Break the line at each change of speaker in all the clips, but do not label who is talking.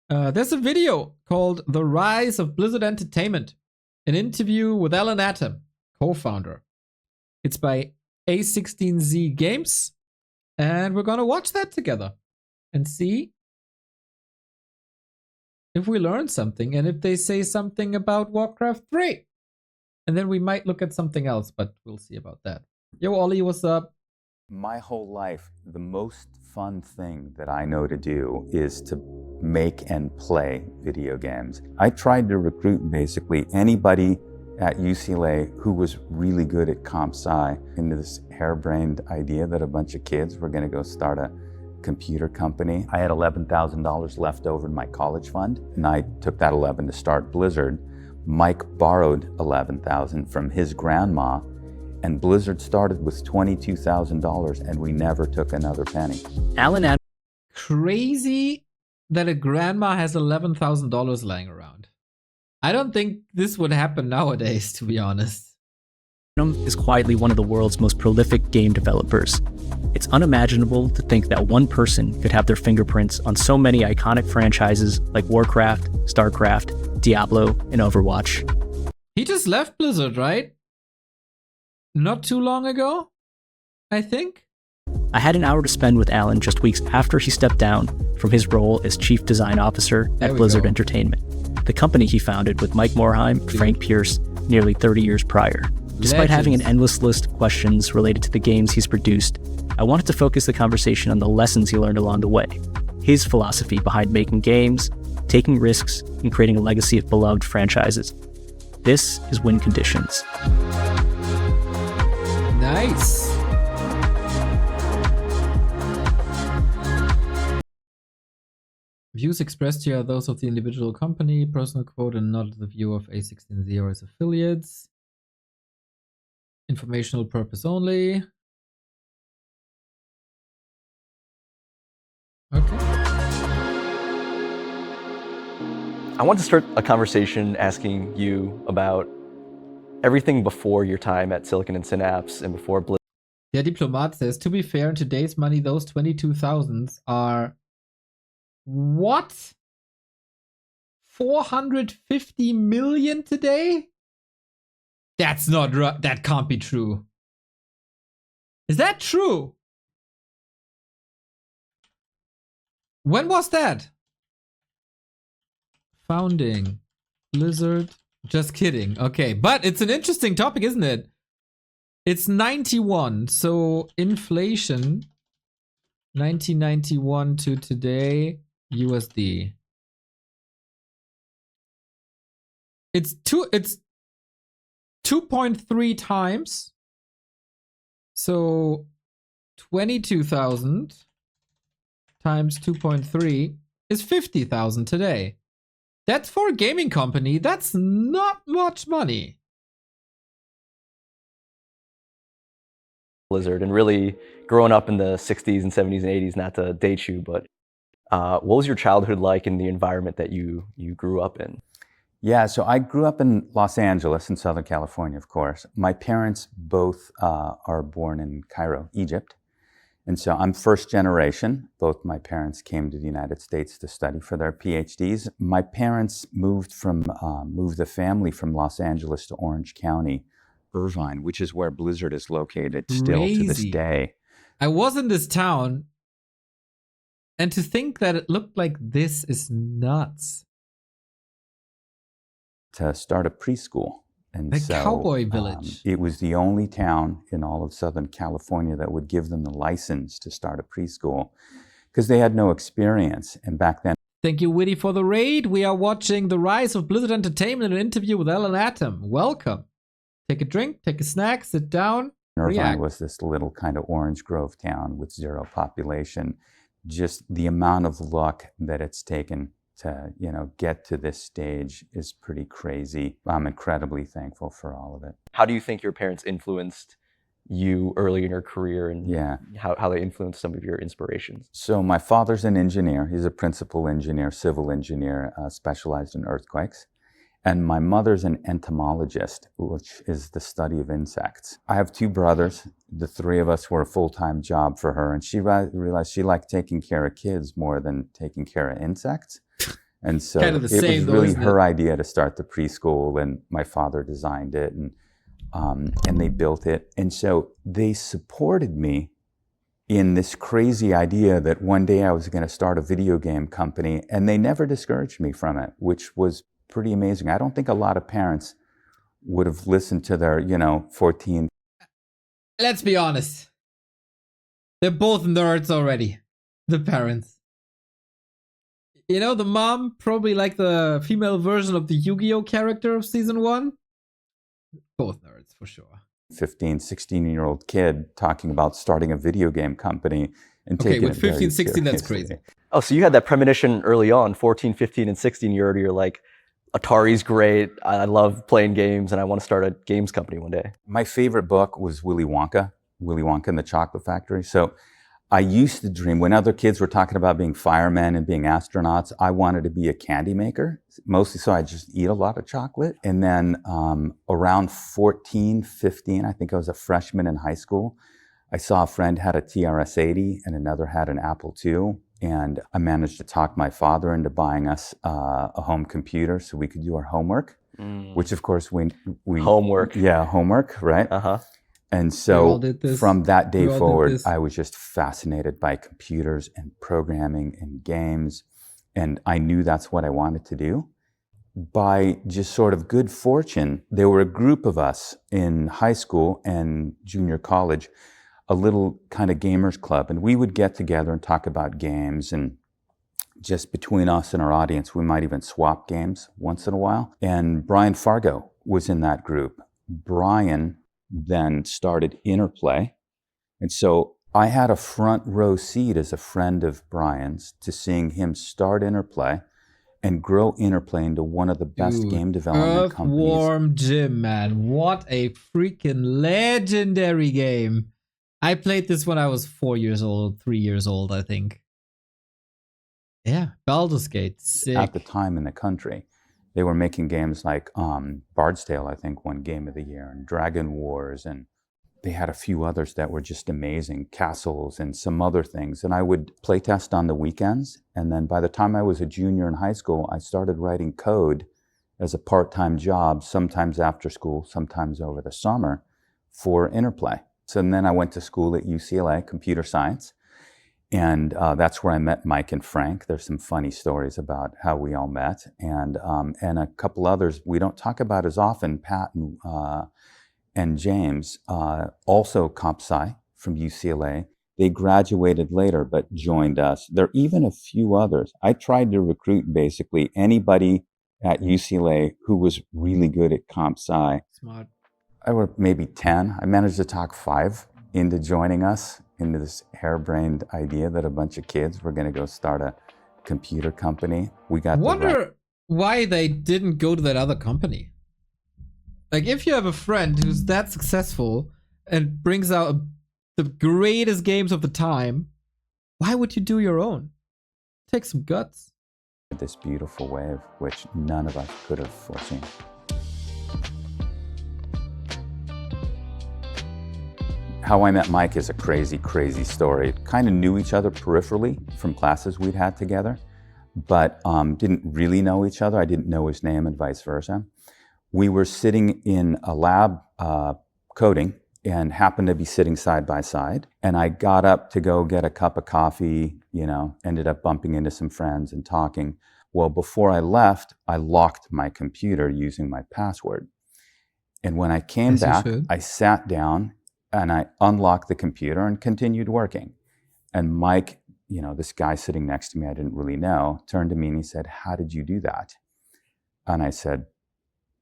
There's a video called The Rise of Blizzard Entertainment, an interview with Alan Atom, co-founder. It's by A16Z Games, and we're going to watch that together and see if we learn something and if they say something about Warcraft 3. And then we might look at something else, but we'll see about that. Yo, Ollie, what's up?
My whole life, the most fun thing that I know to do is to make and play video games. I tried to recruit basically anybody at UCLA who was really good at comp sci into this harebrained idea that a bunch of kids were going to go start a computer company. I had $11,000 left over in my college fund, and I took that 11 to start Blizzard. Mike borrowed $11,000 from his grandma, and Blizzard started with $22,000, and we never took another penny.
Alan
Crazy that a grandma has $11,000 lying around. I don't think this would happen nowadays, to be honest.
is quietly one of the world's most prolific game developers. It's unimaginable to think that one person could have their fingerprints on so many iconic franchises like Warcraft, StarCraft, Diablo, and Overwatch.
He just left Blizzard, right? Not too long ago, I think.
I had an hour to spend with Alan just weeks after he stepped down from his role as Chief Design Officer at Blizzard Entertainment, the company he founded with Mike Morhaime and Frank Pierce nearly 30 years prior. Despite having an endless list of questions related to the games he's produced, I wanted to focus the conversation on the lessons he learned along the way, his philosophy behind making games, taking risks, and creating a legacy of beloved franchises. This is Win Conditions.
Nice. Views expressed here are those of the individual company, personal quote, and not the view of A16Z or its affiliates. Informational purpose only. Okay.
I want to start a conversation asking you about everything before your time at Silicon and Synapse and before Blizzard.
Der Diplomat says, to be fair, in today's money, those 22,000s are what? 450 million today? That's not right. That can't be true. Is that true? When was that? Founding Blizzard. Just kidding. Okay, but it's an interesting topic, isn't it? It's 91. So inflation 1991 to today USD. It's 2.3 times. So 22,000 times 2.3 is 50,000 today. That's for a gaming company. That's not much money.
Blizzard, and really growing up in the 60s and 70s and 80s, not to date you, but what was your childhood like in the environment that you grew up in?
Yeah, so I grew up in Los Angeles, in Southern California, of course. My parents both are born in Cairo, Egypt. And so I'm first generation. Both my parents came to the United States to study for their PhDs. My parents moved the family from Los Angeles to Orange County, Irvine, which is where Blizzard is located still to this day.
I was in this town, and to think that it looked like this is nuts.
To start a preschool. And
the
so,
cowboy village.
It was the only town in all of Southern California that would give them the license to start a preschool because they had no experience. And back then.
Thank you, Witty, for the raid. We are watching The Rise of Blizzard Entertainment, an interview with Alan Atom. Welcome. Take a drink, take a snack, sit down.
Irvine was this little kind of Orange Grove town with zero population. Just the amount of luck that it's taken to, get to this stage is pretty crazy. I'm incredibly thankful for all of it.
How do you think your parents influenced you early in your career, and how they influenced some of your inspirations?
So my father's an engineer. He's a principal engineer, civil engineer, specialized in earthquakes. And my mother's an entomologist, which is the study of insects. I have two brothers. The three of us were a full-time job for her, and she realized she liked taking care of kids more than taking care of insects. And so
Kind of the
it
same,
was
though,
really
isn't
her
it?
idea to start the preschool, and my father designed it, and they built it. And so they supported me in this crazy idea that one day I was going to start a video game company, and they never discouraged me from it, which was pretty amazing. I don't think a lot of parents would have listened to their, 14.
Let's be honest. They're both nerds already. The parents. You know, the mom, probably like the female version of the Yu-Gi-Oh character of season 1. Both nerds, for sure.
15, 16-year-old kid talking about starting a video game company and
Okay,
taking
with
it very
15, 16, that's
seriously.
crazy.
Oh, so you had that premonition early on, 14, 15, and 16. You're like, Atari's great. I love playing games, and I want to start a games company one day.
My favorite book was Willy Wonka and the Chocolate Factory. So I used to dream, when other kids were talking about being firemen and being astronauts, I wanted to be a candy maker, mostly so I just eat a lot of chocolate. And then around 14, 15, I think I was a freshman in high school, I saw a friend had a TRS-80 and another had an Apple II. And I managed to talk my father into buying us a home computer so we could do our homework, which of course we
Homework.
Yeah, homework, right?
Uh-huh.
And
We all
so
did this.
from that day
We all did
forward,
this.
I was just fascinated by computers and programming and games. And I knew that's what I wanted to do. By just sort of good fortune, there were a group of us in high school and junior college, a little kind of gamers club. And we would get together and talk about games. And just between us and our audience, we might even swap games once in a while. And Brian Fargo was in that group. Brian then started Interplay. And so I had a front row seat as a friend of Brian's to seeing him start Interplay and grow Interplay into one of the best
Dude,
game development companies.
Earthworm Jim, man. What a freaking legendary game. I played this when I was 4 years old, 3 years old, I think. Yeah, Baldur's Gate. Sick.
At the time in the country. They were making games like Bard's Tale, I think, won Game of the Year, and Dragon Wars, and they had a few others that were just amazing, Castles and some other things. And I would playtest on the weekends, and then by the time I was a junior in high school, I started writing code as a part-time job, sometimes after school, sometimes over the summer, for Interplay. So then I went to school at UCLA, computer science, and that's where I met Mike and Frank. There's some funny stories about how we all met, and a couple others we don't talk about as often. Pat and James, also comp sci from UCLA. They graduated later, but joined us. There are even a few others. I tried to recruit basically anybody at UCLA who was really good at comp sci.
Smart.
I were maybe 10. I managed to talk 5 into joining us, into this harebrained idea that a bunch of kids were going to go start a computer company. We got
Wonder why they didn't go to that other company. Like, if you have a friend who's that successful and brings out the greatest games of the time, why would you do your own? Take some guts.
this beautiful wave, which none of us could have foreseen. How I met Mike is a crazy, crazy story. Kind of knew each other peripherally from classes we'd had together, but didn't really know each other. I didn't know his name and vice versa. We were sitting in a lab coding and happened to be sitting side by side. And I got up to go get a cup of coffee, ended up bumping into some friends and talking. Well, before I left, I locked my computer using my password. And when I came back, I sat down and I unlocked the computer and continued working. And Mike, this guy sitting next to me, I didn't really know, turned to me and he said, "How did you do that?" And I said,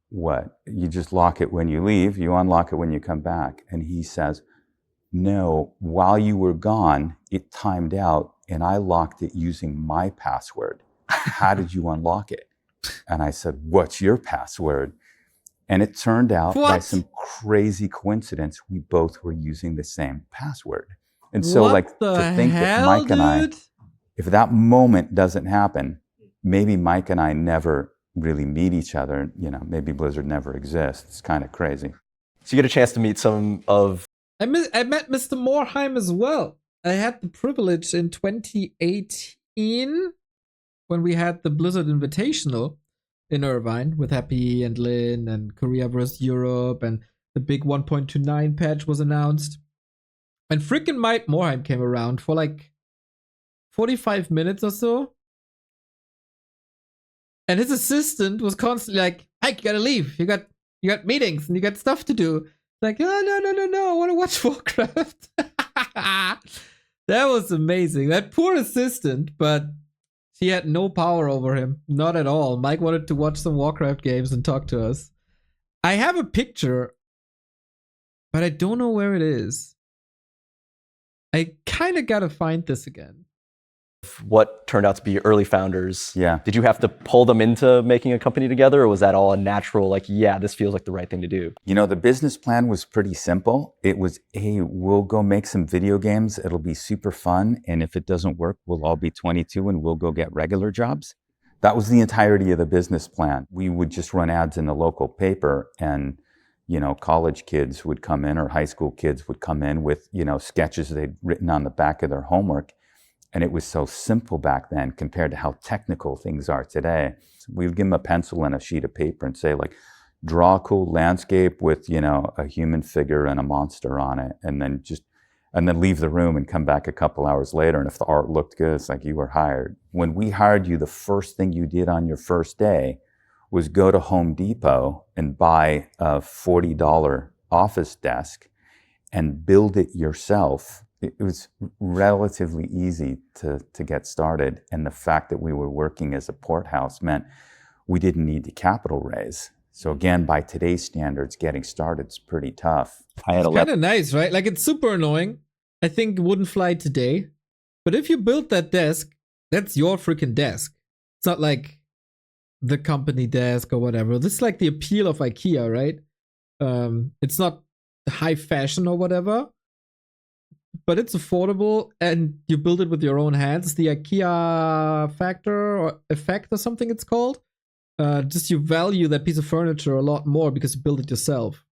"What? You just lock it when you leave, you unlock it when you come back." And he says, "No, while you were gone, it timed out and I locked it using my password. How did you unlock it?" And I said, "What's your password?" And it turned out by some crazy coincidence, we both were using the same password. And so to think that Mike and I, if that moment doesn't happen, maybe Mike and I never really meet each other, maybe Blizzard never exists. It's kind of crazy.
So you get a chance to meet some of...
I met Mr. Morhaime as well. I had the privilege in 2018, when we had the Blizzard Invitational in Irvine with Happy and Lynn and Korea vs. Europe, and the big 1.29 patch was announced. And freaking Mike Morhaime came around for like 45 minutes or so. And his assistant was constantly like, Mike, you gotta leave. You got meetings and you got stuff to do. Like, oh, no, I want to watch Warcraft. That was amazing. That poor assistant, but she had no power over him. Not at all. Mike wanted to watch some Warcraft games and talk to us. I have a picture, but I don't know where it is. I kind of gotta find this again.
What turned out to be early founders.
Yeah.
Did you have to pull them into making a company together, or was that all a natural, like, yeah, this feels like the right thing to do?
You know, the business plan was pretty simple. It was, hey, we'll go make some video games. It'll be super fun. And if it doesn't work, we'll all be 22 and we'll go get regular jobs. That was the entirety of the business plan. We would just run ads in the local paper, and, you know, college kids would come in, or high school kids would come in with, you know, sketches they'd written on the back of their homework. And it was so simple back then compared to how technical things are today. We would give them a pencil and a sheet of paper and say, like, draw a cool landscape with, you know, a human figure and a monster on it, and then leave the room and come back a couple hours later. And if the art looked good, it's like you were hired. When we hired you, the first thing you did on your first day was go to Home Depot and buy a $40 office desk and build it yourself. It was relatively easy to get started. And the fact that we were working as a port house meant we didn't need the capital raise. So again, by today's standards, getting started is pretty tough.
It's kind of nice, right? Like, it's super annoying. I think it wouldn't fly today. But if you build that desk, that's your freaking desk. It's not like the company desk or whatever. This is like the appeal of IKEA, right? It's not high fashion or whatever, but it's affordable, and you build it with your own hands. The IKEA factor or effect or something it's called. Just you value that piece of furniture a lot more because you build it yourself.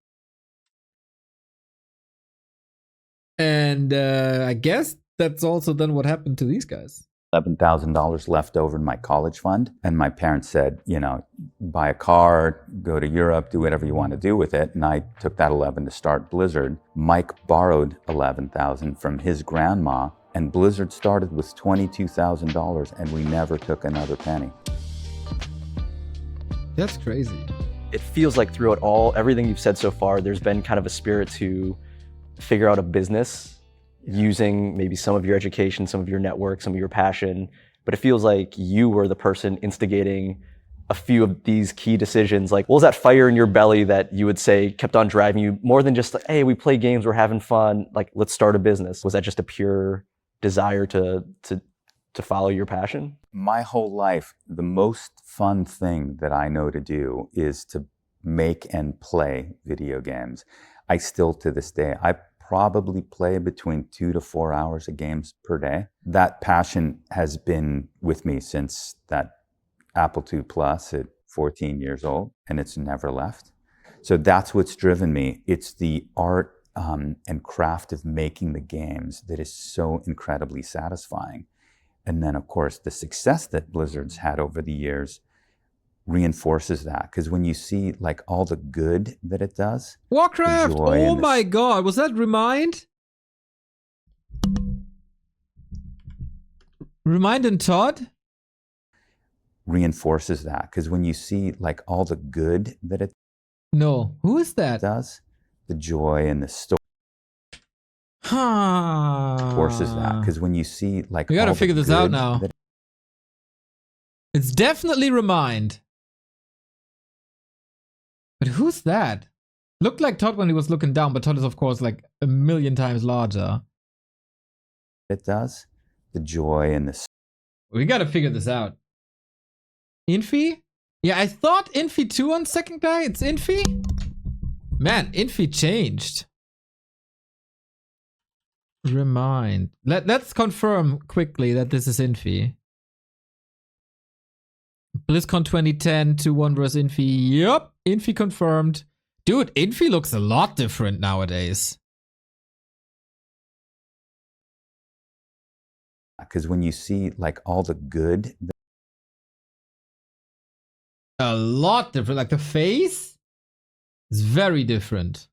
And I guess that's also then what happened to these guys.
$11,000 left over in my college fund. And my parents said, you know, buy a car, go to Europe, do whatever you want to do with it. And I took that 11 to start Blizzard. Mike borrowed 11,000 from his grandma, and Blizzard started with $22,000, and we never took another penny.
That's crazy.
It feels like throughout everything you've said so far, there's been kind of a spirit to figure out a business using maybe some of your education, some of your network, some of your passion. But it feels like you were the person instigating a few of these key decisions. Like, what was that fire in your belly that you would say kept on driving you more than just like, hey, we play games, we're having fun, like, let's start a business? Was that just a pure desire to follow your passion?
My whole life, the most fun thing that I know to do is to make and play video games. I still, to this day, I probably play between 2 to 4 hours of games per day. That passion has been with me since that Apple II Plus at 14 years old, and it's never left. So that's what's driven me. It's the art and craft of making the games that is so incredibly satisfying. And then, of course, the success that Blizzard's had over the years reinforces that, because when you see like all the good that it does.
Warcraft! Oh my god, was that Remind? Remind and Todd?
Reinforces that, because when you see like all the good that it
No, who is that?
does, the joy and the story.
Huh.
Forces that, because when you see like
we gotta
all the
figure this out
good
now. It's definitely Remind. But who's that? Looked like Todd when he was looking down, but Todd is of course like a million times larger.
It does, the joy and the.
We gotta figure this out. Infi? Yeah, I thought Infi 2 on second guy. It's Infi? Man, Infi changed. Remind. Let's confirm quickly that this is Infi. BlizzCon 2010 2-1 versus Infi. Yup, Infi confirmed. Dude, Infi looks a lot different nowadays.
Because when you see like all the good
A lot different. Like the face is very different.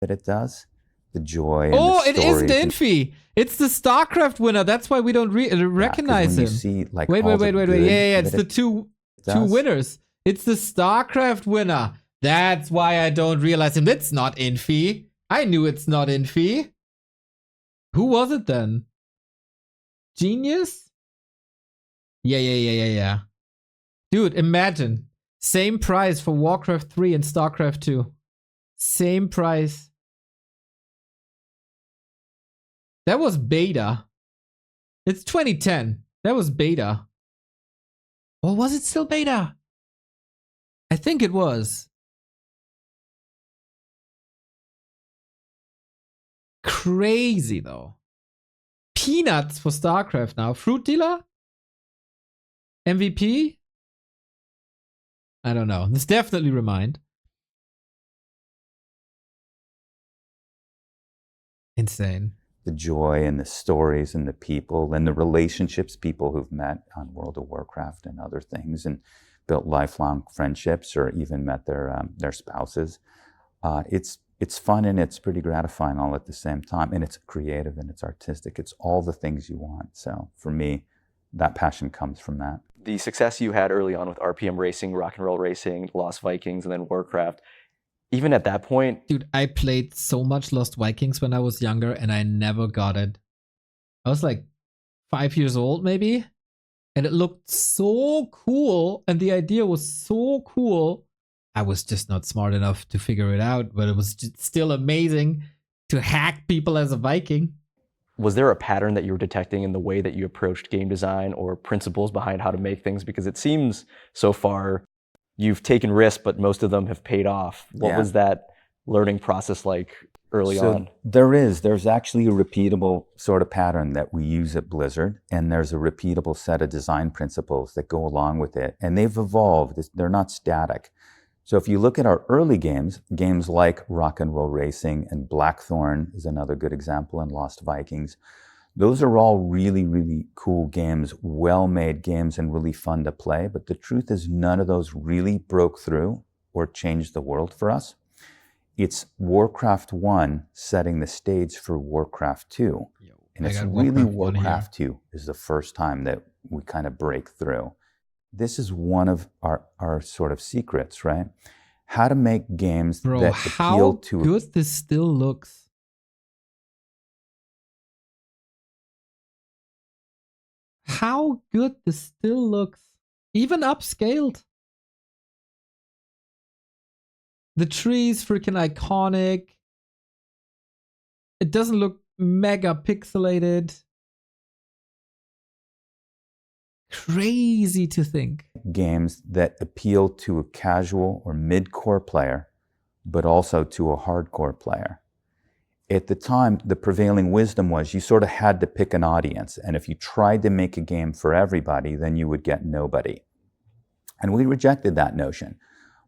That it does. The joy.
Oh,
and the
it is
stories and-
Dinfy. It's the StarCraft winner. That's why we don't recognize
when
him.
You see, like,
wait.
all the
Yeah,
good
it's
that
the
it
two
does.
winners. It's the StarCraft winner. That's why I don't realize him. It's not Infy. I knew it's not Infy. Who was it then? Genius? Yeah. Dude, imagine. Same price for Warcraft 3 and StarCraft 2. Same price. That was beta. It's 2010. That was beta. Or was it still beta? I think it was. Crazy though. Peanuts for StarCraft now. Fruit dealer? MVP? I don't know. This definitely remind. Insane.
The joy and the stories and the people and the relationships people who've met on World of Warcraft and other things and built lifelong friendships or even met their spouses. It's fun and it's pretty gratifying all at the same time. And it's creative and it's artistic. It's all the things you want. So for me, that passion comes from that.
The success you had early on with RPM Racing, Rock and Roll Racing, Lost Vikings, and then Warcraft, even at that point...
Dude, I played so much Lost Vikings when I was younger and I never got it. I was like 5 years old maybe. And it looked so cool. And the idea was so cool. I was just not smart enough to figure it out. But it was just still amazing to hack people as a Viking.
Was there a pattern that you were detecting in the way that you approached game design or principles behind how to make things? Because it seems so far you've taken risks, but most of them have paid off. What was that learning process like early on?
There's actually a repeatable sort of pattern that we use at Blizzard, and there's a repeatable set of design principles that go along with it. And they've evolved. They're not static. So if you look at our early games like Rock and Roll Racing and Blackthorn is another good example, and Lost Vikings, those are all really, really cool games, well-made games and really fun to play. But the truth is none of those really broke through or changed the world for us. It's Warcraft 1 setting the stage for Warcraft 2. And it's really Warcraft 2 is the first time that we kind of break through. This is one of our sort of secrets, right? How to make games that appeal to...
Bro, how good this still looks. How good this still looks. Even upscaled. The tree's freaking iconic. It doesn't look mega pixelated. Crazy to think.
Games that appeal to a casual or mid-core player, but also to a hardcore player. At the time, the prevailing wisdom was you sort of had to pick an audience. And if you tried to make a game for everybody, then you would get nobody. And we rejected that notion.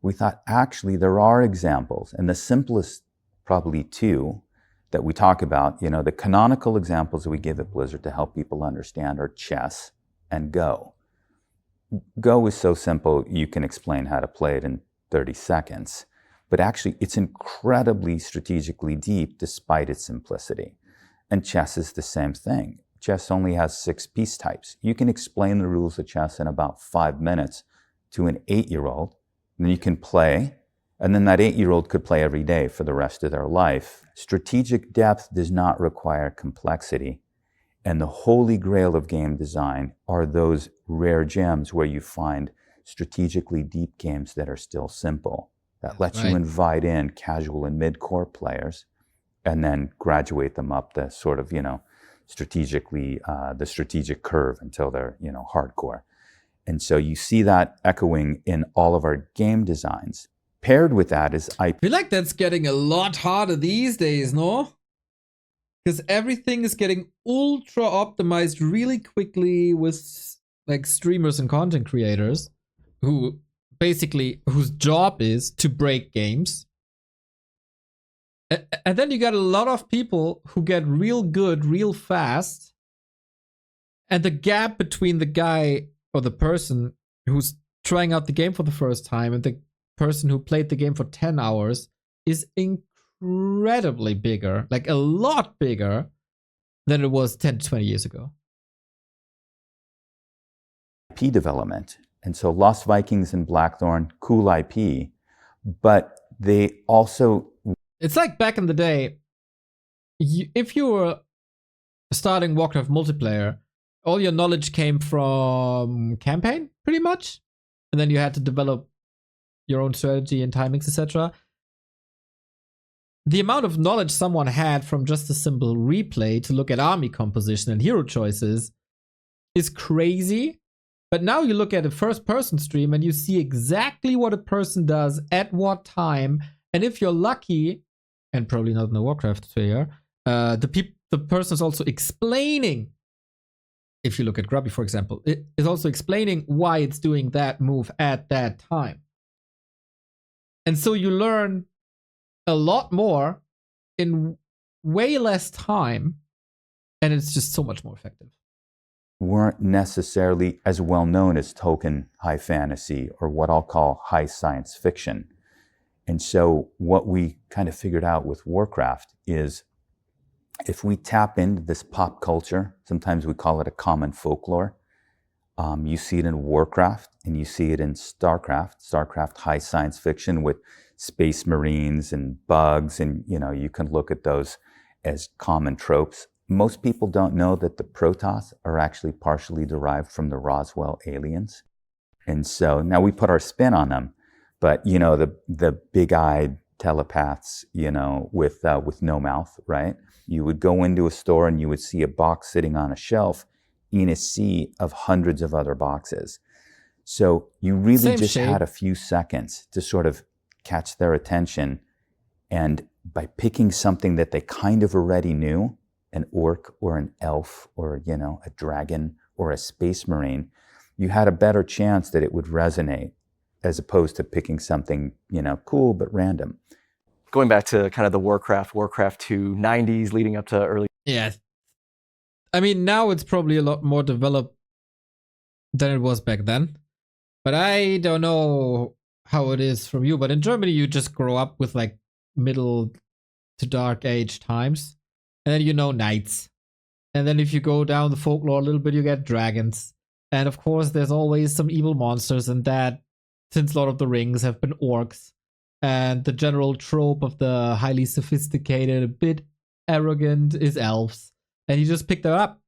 We thought, actually, there are examples. And the simplest, probably two, that we talk about, the canonical examples that we give at Blizzard to help people understand are chess and Go. Go is so simple, you can explain how to play it in 30 seconds. But actually, it's incredibly strategically deep despite its simplicity. And chess is the same thing. Chess only has 6 piece types. You can explain the rules of chess in about 5 minutes to an 8-year-old, and then you can play, and then that 8-year-old could play every day for the rest of their life. Strategic depth does not require complexity. And the holy grail of game design are those rare gems where you find strategically deep games that are still simple. That lets you invite in casual and mid-core players and then graduate them up the sort of, strategically, the strategic curve until they're, hardcore. And so you see that echoing in all of our game designs. Paired with that is
I feel like that's getting a lot harder these days, no? Because everything is getting ultra optimized really quickly with like streamers and content creators who basically whose job is to break games. And then you got a lot of people who get real good real fast. And the gap between the guy or the person who's trying out the game for the first time and the person who played the game for 10 hours is incredibly bigger, like a lot bigger than it was 10 to 20 years ago.
IP development. And so Lost Vikings and Blackthorn, cool IP, but they also...
It's like back in the day, if you were starting Warcraft multiplayer, all your knowledge came from campaign, pretty much. And then you had to develop your own strategy and timings, etc. The amount of knowledge someone had from just a simple replay to look at army composition and hero choices is crazy. But now you look at a first-person stream and you see exactly what a person does at what time. And if you're lucky, and probably not in the Warcraft sphere, the person is also explaining. If you look at Grubby, for example, it is also explaining why it's doing that move at that time. And so you learn a lot more in way less time, and it's just so much more effective.
Weren't necessarily as well known as Tolkien high fantasy or what I'll call high science fiction. And so what we kind of figured out with Warcraft is if we tap into this pop culture, sometimes we call it a common folklore. You see it in Warcraft and you see it in StarCraft high science fiction with space marines and bugs, and you can look at those as common tropes. Most people don't know that the Protoss are actually partially derived from the Roswell aliens. And so now we put our spin on them, but the big-eyed telepaths, with no mouth, right? You would go into a store and you would see a box sitting on a shelf in a sea of hundreds of other boxes. So you really just had a few seconds to sort of catch their attention. And by picking something that they kind of already knew, an orc or an elf or, a dragon or a space marine, you had a better chance that it would resonate as opposed to picking something, cool but random.
Going back to kind of the Warcraft 2, 90s leading up to early...
Yeah. I mean, now it's probably a lot more developed than it was back then. But I don't know how it is from you. But in Germany, you just grow up with like middle to dark age times. And then knights. And then if you go down the folklore a little bit, you get dragons. And of course, there's always some evil monsters, and that, since Lord of the Rings, have been orcs. And the general trope of the highly sophisticated, a bit arrogant, is elves. And you just pick them up.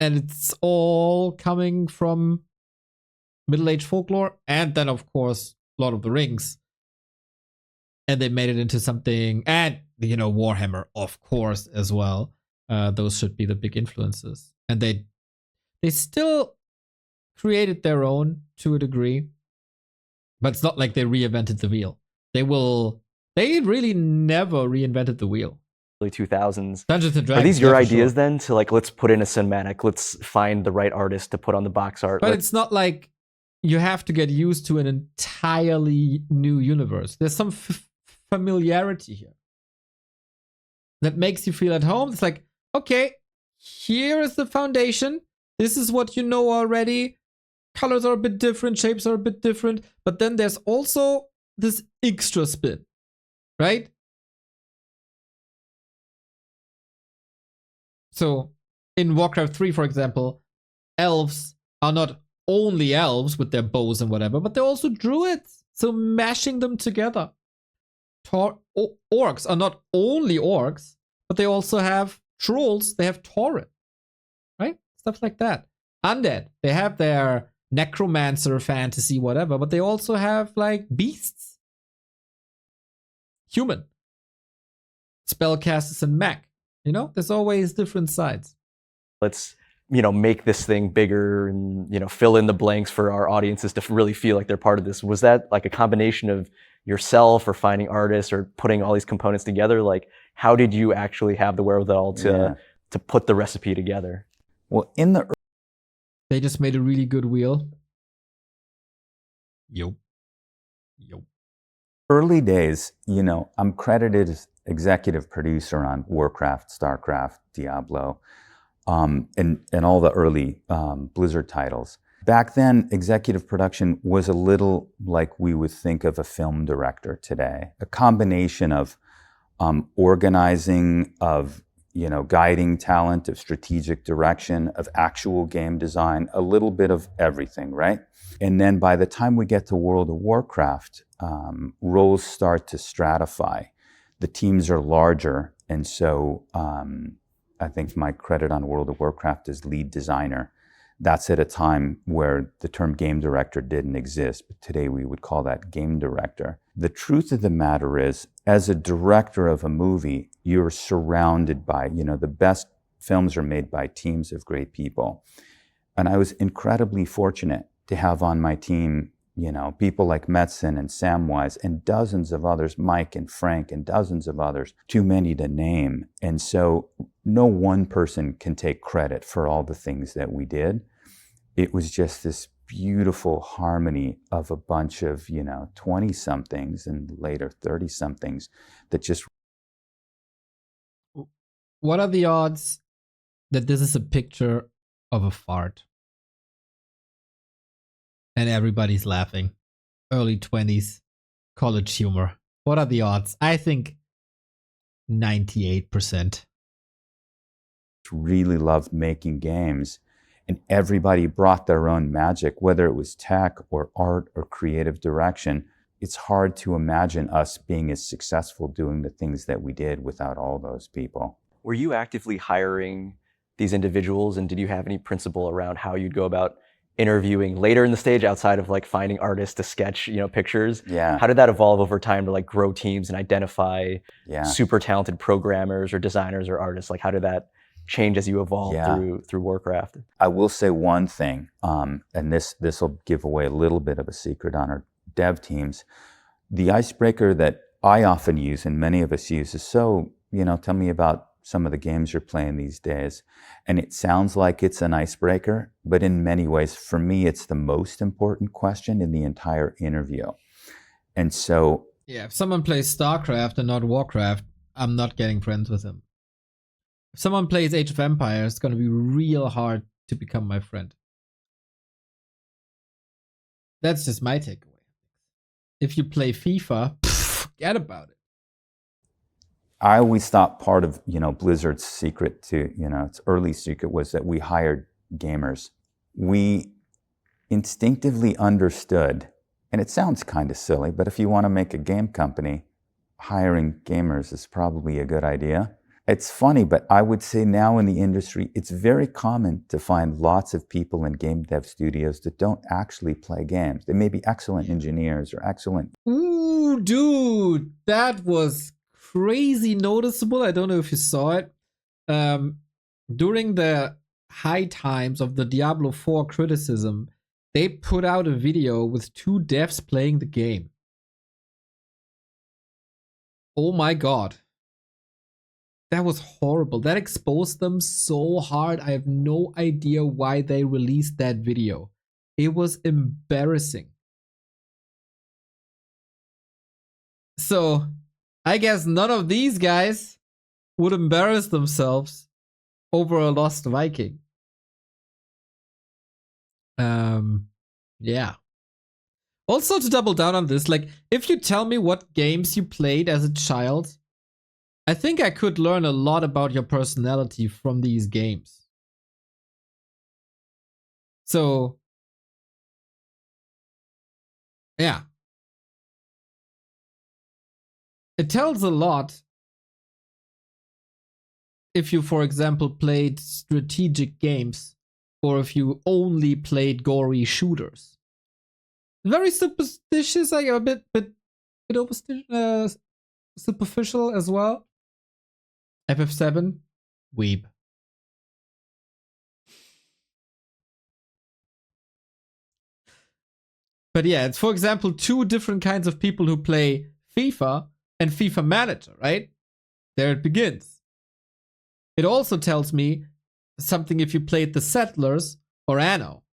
And it's all coming from middle-aged folklore, and then, of course, Lord of the Rings. And they made it into something, and Warhammer, of course, as well. Those should be the big influences. And they still created their own to a degree, but it's not like they reinvented the wheel. They really never reinvented the wheel.
Early 2000s.
Dungeons and Dragons.
Are these your ideas then? To let's put in a cinematic, let's find the right artist to put on the box art.
But it's not like you have to get used to an entirely new universe. There's some familiarity here that makes you feel at home. It's like, okay, here is the foundation. This is what you know already. Colors are a bit different, shapes are a bit different, but then there's also this extra spin, right? So in Warcraft 3, for example, elves are not only elves with their bows and whatever, but they're also druids. So mashing them together. Orcs are not only orcs, but they also have trolls. They have tauren, right? Stuff like that. Undead, they have their necromancer fantasy, whatever, but they also have like beasts. Human. Spellcasters and mech. There's always different sides.
Let's, make this thing bigger and, fill in the blanks for our audiences to really feel like they're part of this. Was that like a combination of yourself or finding artists or putting all these components together? Like, how did you actually have the wherewithal to put the recipe together?
Well,
they just made a really good wheel. Yo.
Early days, I'm credited as executive producer on Warcraft, StarCraft, Diablo, and all the early Blizzard titles. Back then, executive production was a little like we would think of a film director today, a combination of organizing, of guiding talent, of strategic direction, of actual game design, a little bit of everything, right? And then by the time we get to World of Warcraft, roles start to stratify. The teams are larger, and so I think my credit on World of Warcraft is lead designer. That's at a time where the term game director didn't exist, but today we would call that game director. The truth of the matter is, as a director of a movie, you're surrounded by, the best films are made by teams of great people. And I was incredibly fortunate to have on my team, people like Metzen and Samwise and dozens of others, Mike and Frank and dozens of others, too many to name. And so no one person can take credit for all the things that we did. It was just this beautiful harmony of a bunch of, 20-somethings and later 30-somethings that just...
What are the odds that this is a picture of a fart? And everybody's laughing. Early 20s, college humor. What are the odds? I think 98%.
Really loved making games, and everybody brought their own magic, whether it was tech or art or creative direction. It's hard to imagine us being as successful doing the things that we did without all those people.
Were you actively hiring these individuals, and did you have any principle around how you'd go about interviewing later in the stage outside of like finding artists to sketch, pictures?
Yeah.
How did that evolve over time to like grow teams and identify
Yeah.
super talented programmers or designers or artists? Like how did that change as you evolved through Warcraft?
I will say one thing, and this will give away a little bit of a secret on our dev teams. The icebreaker that I often use and many of us use is, so, tell me about some of the games you're playing these days. And it sounds like it's an icebreaker, but in many ways, for me, it's the most important question in the entire interview. And so...
Yeah, if someone plays StarCraft and not Warcraft, I'm not getting friends with him. If someone plays Age of Empires, it's going to be real hard to become my friend. That's just my takeaway. If you play FIFA, forget about it.
I always thought part of, Blizzard's secret to, its early secret was that we hired gamers. We instinctively understood, and it sounds kind of silly, but if you want to make a game company, hiring gamers is probably a good idea. It's funny, but I would say now in the industry, it's very common to find lots of people in game dev studios that don't actually play games. They may be excellent engineers or excellent...
Ooh, dude, that was crazy noticeable. I don't know if you saw it. During the high times of the Diablo 4 criticism, they put out a video with 2 devs playing the game. Oh my god. That was horrible. That exposed them so hard. I have no idea why they released that video. It was embarrassing. So, I guess none of these guys would embarrass themselves over a lost Viking. Yeah. Also, to double down on this, like, if you tell me what games you played as a child, I think I could learn a lot about your personality from these games. So, yeah. It tells a lot if you, for example, played strategic games or if you only played gory shooters. Very superstitious, like a bit superficial as well. FF7, weeb. But yeah, it's, for example, 2 different kinds of people who play FIFA and FIFA Manager, right? There it begins. It also tells me something if you played The Settlers or Anno.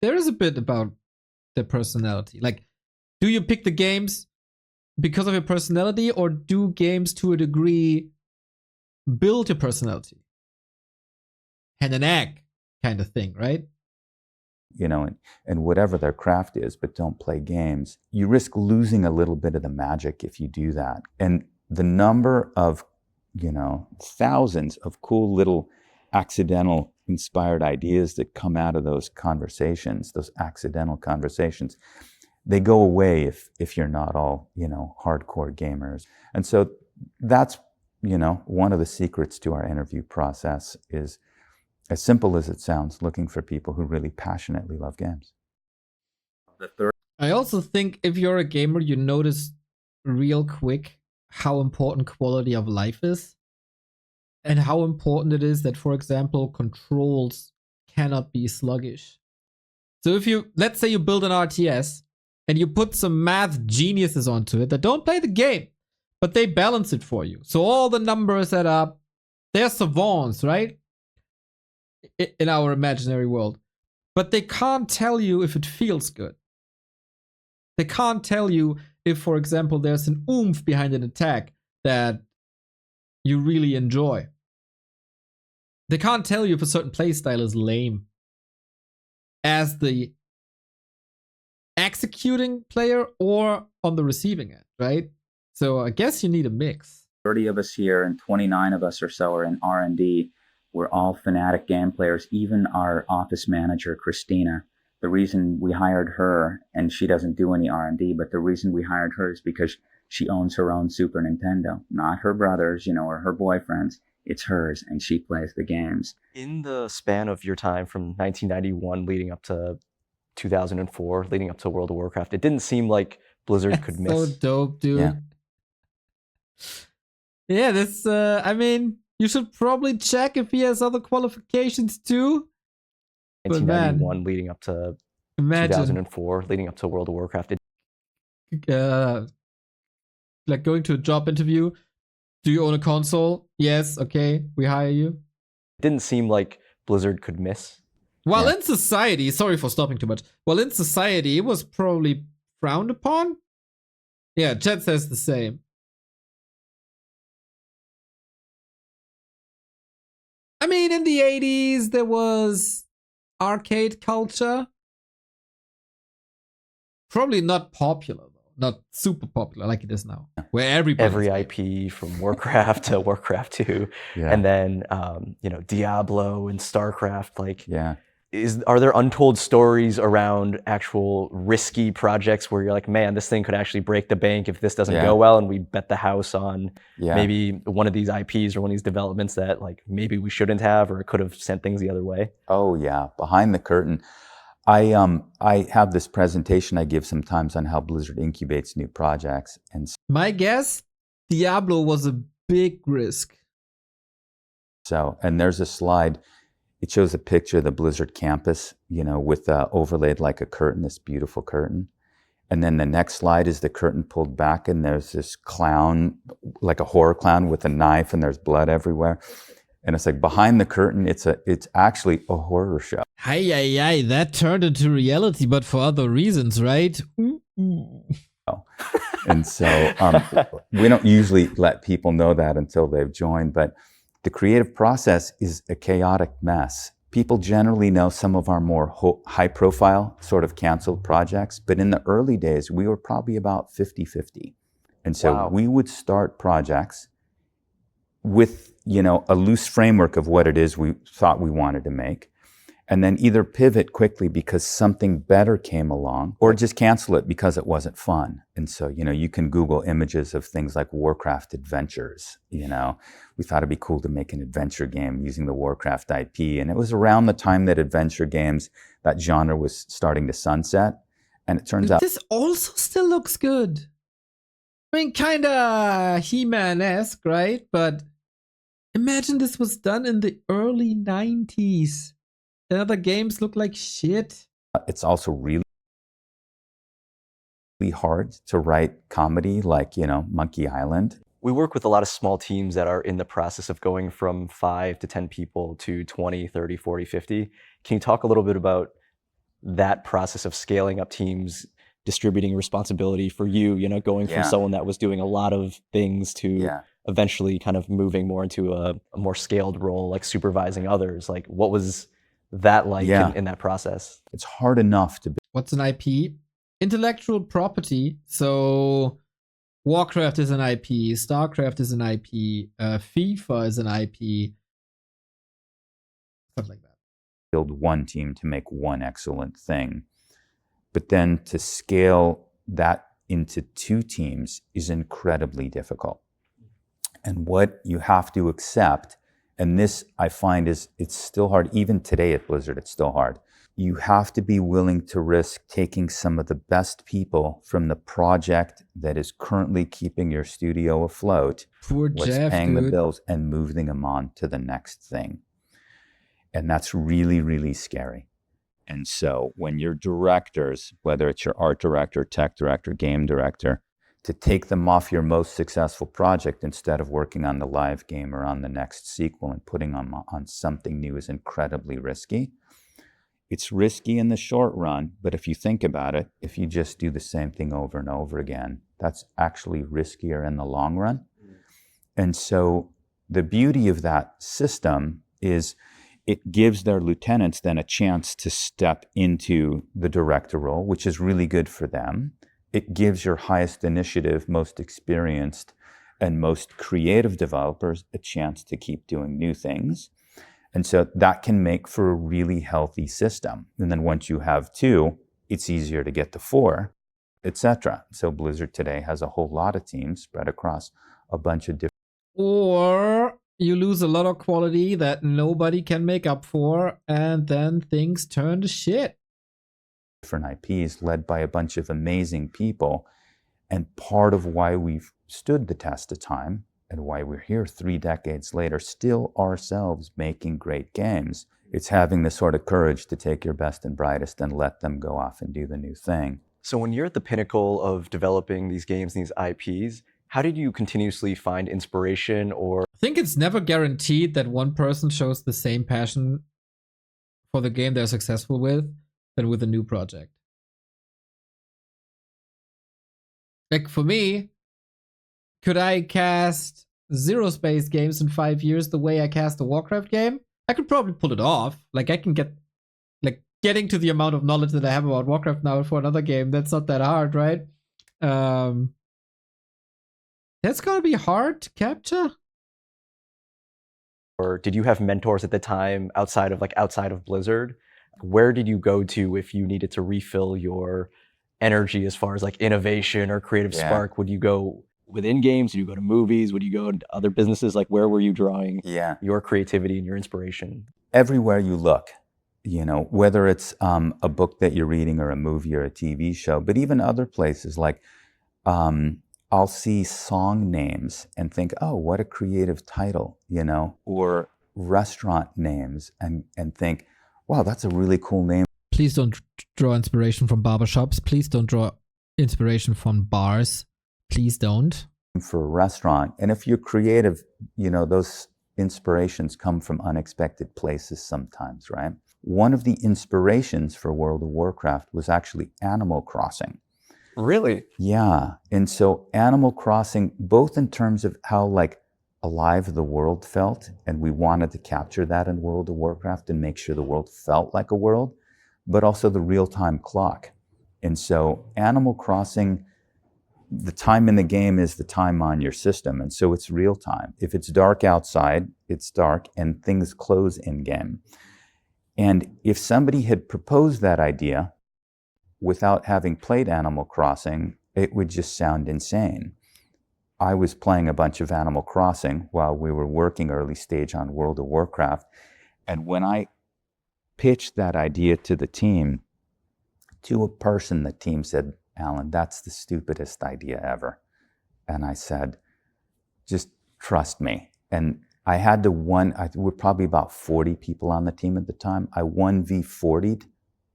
There is a bit about their personality. Like, do you pick the games because of your personality, or do games to a degree build your personality. Hen and egg kind of thing, right?
You know, and whatever their craft is, but don't play games, you risk losing a little bit of the magic if you do that. And the number of, you know, thousands of cool little accidental inspired ideas that come out of those conversations, those accidental conversations, they go away if you're not all, you know, hardcore gamers. And so that's, you know, one of the secrets to our interview process is, as simple as it sounds, looking for people who really passionately love games.
I also think if you're a gamer, you notice real quick how important quality of life is and how important it is that, for example, controls cannot be sluggish. So if you, let's say you build an RTS and you put some math geniuses onto it that don't play the game, but they balance it for you. So all the numbers add up. They're savants, right? In our imaginary world. But they can't tell you if it feels good. They can't tell you if, for example, there's an oomph behind an attack that you really enjoy. They can't tell you if a certain playstyle is lame. As the executing player or on the receiving end, right? So I guess you need a mix.
30 of us here and 29 of us or so are in R&D. We're all fanatic game players, even our office manager, Christina. The reason we hired her, and she doesn't do any R&D, but the reason we hired her is because she owns her own Super Nintendo. Not her brother's, you know, or her boyfriend's. It's hers, and she plays the games.
In the span of your time from 1991 leading up to 2004, leading up to World of Warcraft, it didn't seem like Blizzard could miss.
So dope, dude. Yeah, this, I mean, you should probably check if he has other qualifications too.
1991 leading up to 2004, leading up to World of Warcraft.
Like going to a job interview. Do you own a console? Yes. Okay, we hire you.
It didn't seem like Blizzard could miss.
While in society, sorry for stopping too much. While in society, it was probably frowned upon. Yeah, Chet says the same. I mean, in the 80s, there was arcade culture. Probably not popular, though. Not super popular like it is now. Where every
IP from Warcraft to Warcraft 2. And then, you know, Diablo and StarCraft. Like, are there untold stories around actual risky projects where you're like, man, this thing could actually break the bank if this doesn't go well, and we bet the house on maybe one of these IPs or one of these developments that like maybe we shouldn't have, or it could have sent things the other way?
Oh yeah, behind the curtain. I have this presentation I give sometimes on how Blizzard incubates new projects, and
my guess, Diablo was a big risk.
So, and there's a slide. It shows a picture of the Blizzard campus, you know, with overlaid like a curtain, this beautiful curtain. And then the next slide is the curtain pulled back, and there's this clown, like a horror clown with a knife, and there's blood everywhere. And it's like behind the curtain, it's actually a horror show.
Hi, that turned into reality, but for other reasons, right?
And so we don't usually let people know that until they've joined, but the creative process is a chaotic mess. People generally know some of our more high-profile sort of canceled projects, but in the early days, we were probably about 50-50. And so we would start projects with, you know, a loose framework of what it is we thought we wanted to make, and then either pivot quickly because something better came along, or just cancel it because it wasn't fun. And so, you know, you can Google images of things like Warcraft adventures. You know, we thought it'd be cool to make an adventure game using the Warcraft IP. And it was around the time that adventure games, that genre was starting to sunset. And it turns out
this also still looks good. I mean, kind of He-Man-esque, right? But imagine this was done in the early 90s. The other games look like shit.
It's also really hard to write comedy like, you know, Monkey Island.
We work with a lot of small teams that are in the process of going from 5 to 10 people to 20, 30, 40, 50. Can you talk a little bit about that process of scaling up teams, distributing responsibility for you, you know, going from someone that was doing a lot of things to eventually kind of moving more into a more scaled role, like supervising others. Like, what was that like in that process?
It's hard enough to be.
What's an IP? Intellectual property. So Warcraft is an IP, StarCraft is an IP, FIFA is an IP, stuff like that.
Build one team to make one excellent thing. But then to scale that into two teams is incredibly difficult. And what you have to accept, and this I find it's still hard, even today at Blizzard, it's still hard. You have to be willing to risk taking some of the best people from the project that is currently keeping your studio afloat,
Poor Jeff,
paying
dude.
the bills, and moving them on to the next thing. And that's really, really scary. And so when your directors, whether it's your art director, tech director, game director, to take them off your most successful project instead of working on the live game or on the next sequel and putting them on something new is incredibly risky. It's risky in the short run, but if you think about it, if you just do the same thing over and over again, that's actually riskier in the long run. And so the beauty of that system is it gives their lieutenants then a chance to step into the director role, which is really good for them. It gives your highest initiative, most experienced, and most creative developers a chance to keep doing new things. And so that can make for a really healthy system. And then once you have two, it's easier to get to four, etc. So Blizzard today has a whole lot of teams spread across a bunch of different.
Or you lose a lot of quality that nobody can make up for, and then things turn to shit.
Different IPs led by a bunch of amazing people. And part of why we've stood the test of time and why we're here 3 decades later, still ourselves making great games, it's having the sort of courage to take your best and brightest and let them go off and do the new thing.
So when you're at the pinnacle of developing these games, these IPs, how did you continuously find inspiration? Or
I think it's never guaranteed that one person shows the same passion for the game they're successful with than with a new project. Like for me, could I cast Zero Space games in 5 years the way I cast a Warcraft game? I could probably pull it off. Like I can getting to the amount of knowledge that I have about Warcraft now for another game, that's not that hard, right? That's gonna be hard to capture.
Or did you have mentors at the time outside of Blizzard? Where did you go to if you needed to refill your energy as far as like innovation or creative spark? Would you go within games? Would you go to movies? Would you go into other businesses? Like where were you drawing your creativity and your inspiration?
Everywhere you look, you know, whether it's a book that you're reading or a movie or a TV show, but even other places like I'll see song names and think, oh, what a creative title, you know, or restaurant names and think, wow, that's a really cool name.
Please don't draw inspiration from barbershops. Please don't draw inspiration from bars. Please don't.
For a restaurant. And if you're creative, you know, those inspirations come from unexpected places sometimes, right? One of the inspirations for World of Warcraft was actually Animal Crossing.
Really?
Yeah. And so Animal Crossing, both in terms of how like alive the world felt, and we wanted to capture that in World of Warcraft and make sure the world felt like a world, but also the real-time clock. And so Animal Crossing, the time in the game is the time on your system. And so it's real time. If it's dark outside, it's dark and things close in game. And if somebody had proposed that idea without having played Animal Crossing, it would just sound insane. I was playing a bunch of Animal Crossing while we were working early stage on World of Warcraft. And when I pitched that idea to the team, to a person, the team said, Alan, that's the stupidest idea ever. And I said, just trust me. And I had to we're probably about 40 people on the team at the time. I 1v40'd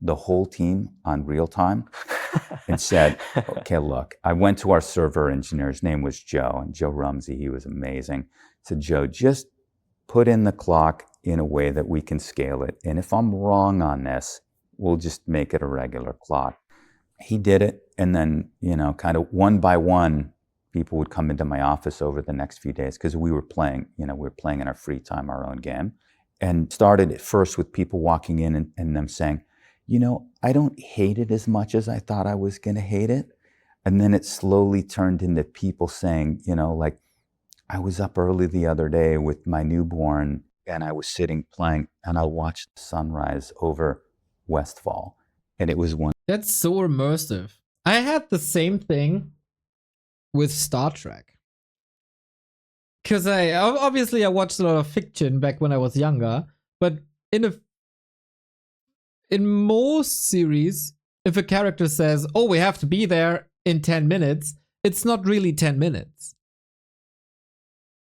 the whole team on real time and said, okay, look, I went to our server engineer. His name was Joe, and Joe Rumsey, he was amazing. I said, Joe, just put in the clock in a way that we can scale it. And if I'm wrong on this, we'll just make it a regular clock. He did it. And then, you know, kind of one by one, people would come into my office over the next few days because we were playing, we were playing in our free time, our own game. And started at first with people walking in and them saying, I don't hate it as much as I thought I was going to hate it. And then it slowly turned into people saying, like, I was up early the other day with my newborn and I was sitting playing and I watched the sunrise over Westfall. And it was one.
That's so immersive. I had the same thing with Star Trek. Because I watched a lot of fiction back when I was younger, but in most series, if a character says, "Oh, we have to be there in 10 minutes," it's not really 10 minutes.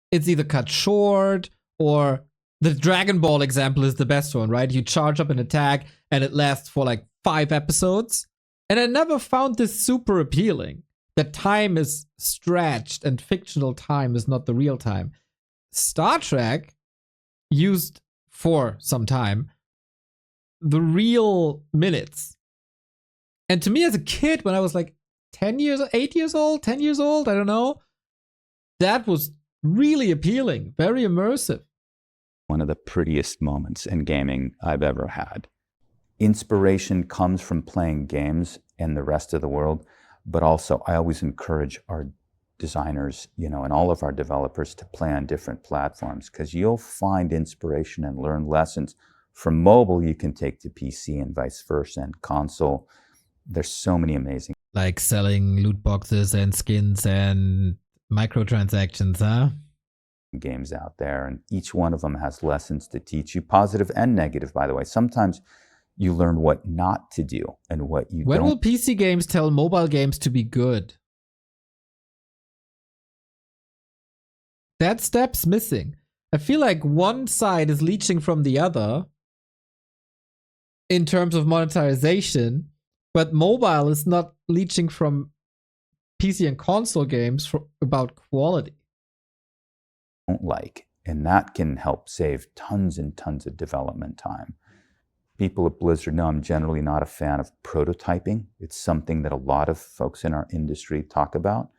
It's either cut short, or the Dragon Ball example is the best one, right? You charge up an attack and it lasts for like 5 episodes. And I never found this super appealing. That time is stretched and fictional time is not the real time. Star Trek used for some time the real minutes. And to me as a kid, when I was like 8 years old, 10 years old, I don't know, that was really appealing, very immersive.
One of the prettiest moments in gaming I've ever had. Inspiration comes from playing games and the rest of the world, but also I always encourage our designers, and all of our developers to play on different platforms, because you'll find inspiration and learn lessons. From mobile, you can take to PC and vice versa, and console. There's so many amazing.
Like selling loot boxes and skins and microtransactions, huh?
Games out there, and each one of them has lessons to teach you, positive and negative, by the way. Sometimes you learn what not to do and what you
When
don't.
will PC games tell mobile games to be good? That step's missing. I feel like one side is leeching from the other in terms of monetization, but mobile is not leeching from PC and console games about quality.
Don't like, and that can help save tons and tons of development time. People at Blizzard know I'm generally not a fan of prototyping. It's something that a lot of folks in our industry talk about.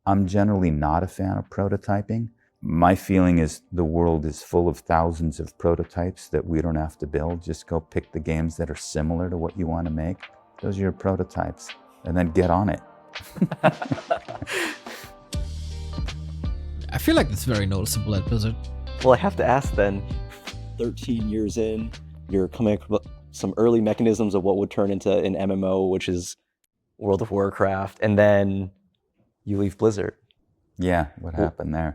I'm generally not a fan of prototyping. My feeling is the world is full of thousands of prototypes that we don't have to build. Just go pick the games that are similar to what you want to make. Those are your prototypes, and then get on it.
I feel like it's very noticeable at Blizzard.
Well, I have to ask then, 13 years in, you're coming up with some early mechanisms of what would turn into an MMO, which is World of Warcraft, and then you leave Blizzard.
Yeah, what happened there?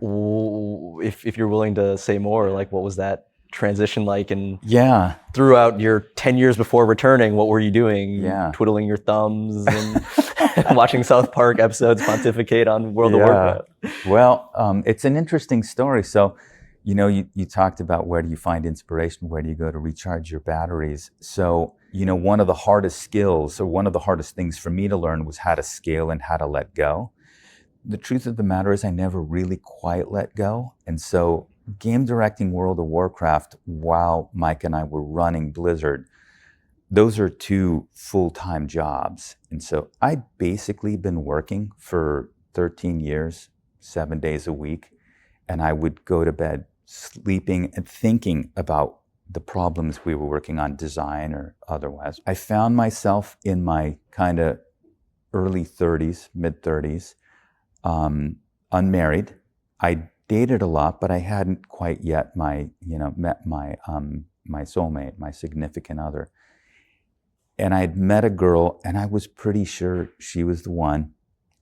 If you're willing to say more, like what was that transition like? And
Yeah.
throughout your 10 years before returning, what were you doing?
Yeah.
Twiddling your thumbs and watching South Park episodes pontificate on World of Warcraft.
Well, it's an interesting story. So, you talked about where do you find inspiration? Where do you go to recharge your batteries? So, one of the hardest skills, or one of the hardest things for me to learn, was how to scale and how to let go. The truth of the matter is I never really quite let go. And so game directing World of Warcraft while Mike and I were running Blizzard, those are 2 full-time jobs. And so I'd basically been working for 13 years, 7 days a week, and I would go to bed sleeping and thinking about the problems we were working on, design or otherwise. I found myself in my kind of early 30s, mid 30s, unmarried. I dated a lot, but I hadn't quite yet met my soulmate, my significant other. And I'd met a girl, and I was pretty sure she was the one.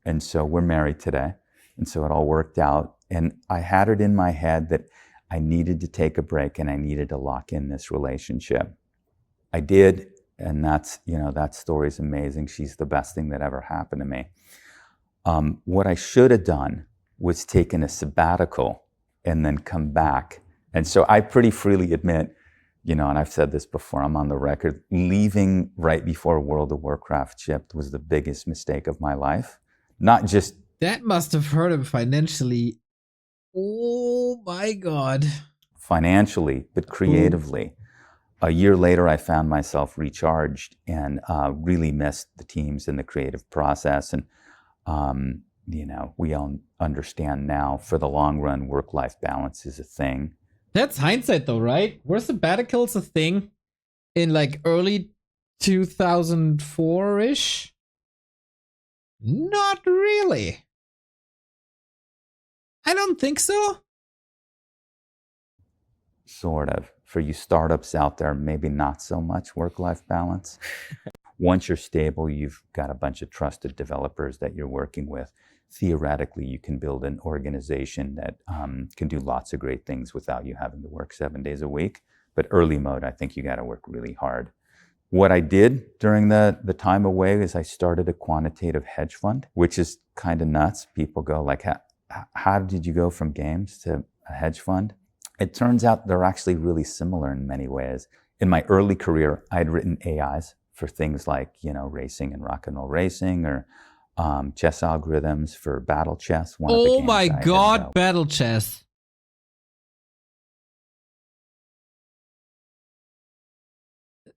And so we're married today. And so it all worked out. And I had it in my head that I needed to take a break and I needed to lock in this relationship. I did, and that story's amazing. She's the best thing that ever happened to me. What I should have done was taken a sabbatical and then come back. And so I pretty freely admit, and I've said this before, I'm on the record, leaving right before World of Warcraft shipped was the biggest mistake of my life. Not just...
That must have hurt him financially. Oh my God.
Financially, but creatively. A year later, I found myself recharged and really missed the teams and the creative process. And we all understand now for the long run, work-life balance is a thing.
That's hindsight though, right? Were sabbaticals a thing in like early 2004-ish? Not really. I don't think so.
Sort of. For you startups out there, maybe not so much work-life balance. Once you're stable, you've got a bunch of trusted developers that you're working with. Theoretically, you can build an organization that can do lots of great things without you having to work 7 days a week. But early mode, I think you got to work really hard. What I did during the time away is I started a quantitative hedge fund, which is kind of nuts. People go like, how did you go from games to a hedge fund? It turns out they're actually really similar in many ways. In my early career, I'd written AIs for things like, racing and rock and roll racing, or chess algorithms for battle chess.
Oh my god, battle chess.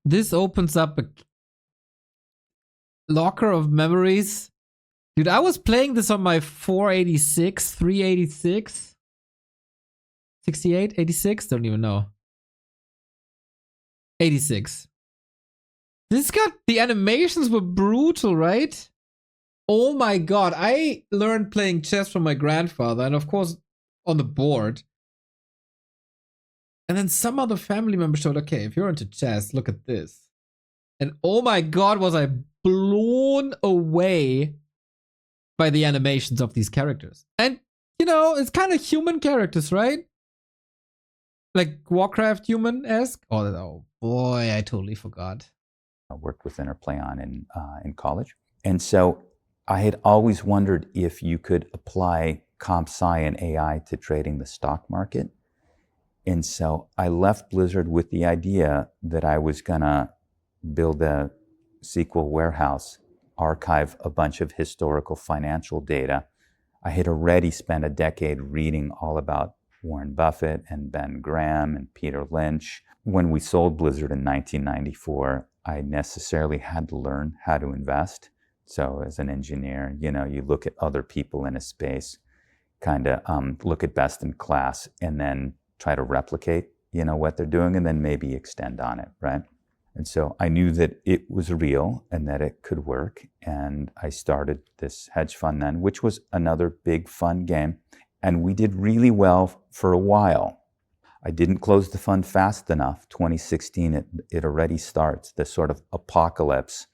This opens up a locker of memories. Dude, I was playing this on my 486, 386, 68, 86, don't even know. 86. The animations were brutal, right? Oh my god, I learned playing chess from my grandfather, and of course on the board. And then some other family member showed, okay, if you're into chess, look at this. And oh my god, was I blown away by the animations of these characters. And, it's kind of human characters, right? Like Warcraft human-esque? Oh boy, I totally forgot.
I worked with Interplay on in college. And so I had always wondered if you could apply comp sci and AI to trading the stock market. And so I left Blizzard with the idea that I was going to build a SQL warehouse, archive a bunch of historical financial data. I had already spent a decade reading all about Warren Buffett and Ben Graham and Peter Lynch. When we sold Blizzard in 1994, I necessarily had to learn how to invest. So as an engineer, you look at other people in a space, kind of look at best in class, and then try to replicate, what they're doing, and then maybe extend on it, right? And so I knew that it was real and that it could work. And I started this hedge fund then, which was another big fun game. And we did really well for a while. I didn't close the fund fast enough. 2016, it already starts, the sort of apocalypse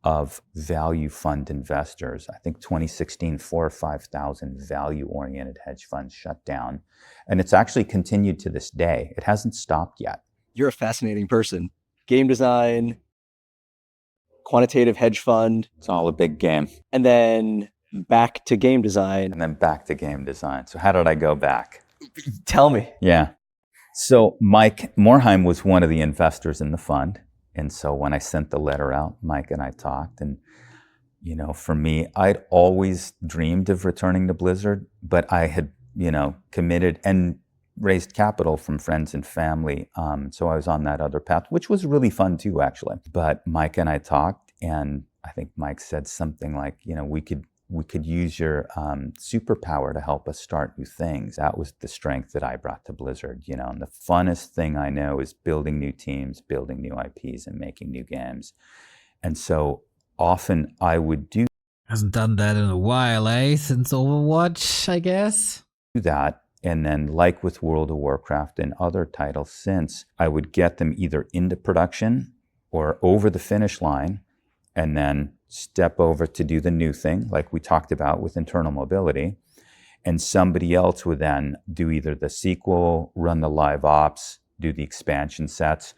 of value fund investors. I think 2016, 4,000 or 5,000 value-oriented hedge funds shut down. And it's actually continued to this day. It hasn't stopped yet.
You're a fascinating person. Game design, quantitative hedge fund.
It's all a big game.
And then back to game design.
And then back to game design. So how did I go back?
Tell me.
Yeah. So Mike Morhaime was one of the investors in the fund. And so when I sent the letter out, Mike and I talked. And, for me, I'd always dreamed of returning to Blizzard, but I had, committed and raised capital from friends and family. So I was on that other path, which was really fun too, actually. But Mike and I talked, and I think Mike said something like, we could use your superpower to help us start new things. That was the strength that I brought to Blizzard, and the funnest thing I know is building new teams, building new IPs, and making new games. And so often I would do
Hasn't done that in a while, eh? Since Overwatch, I guess.
that. And then like with World of Warcraft and other titles since, I would get them either into production or over the finish line, and then step over to do the new thing, like we talked about with internal mobility. And somebody else would then do either the sequel, run the live ops, do the expansion sets.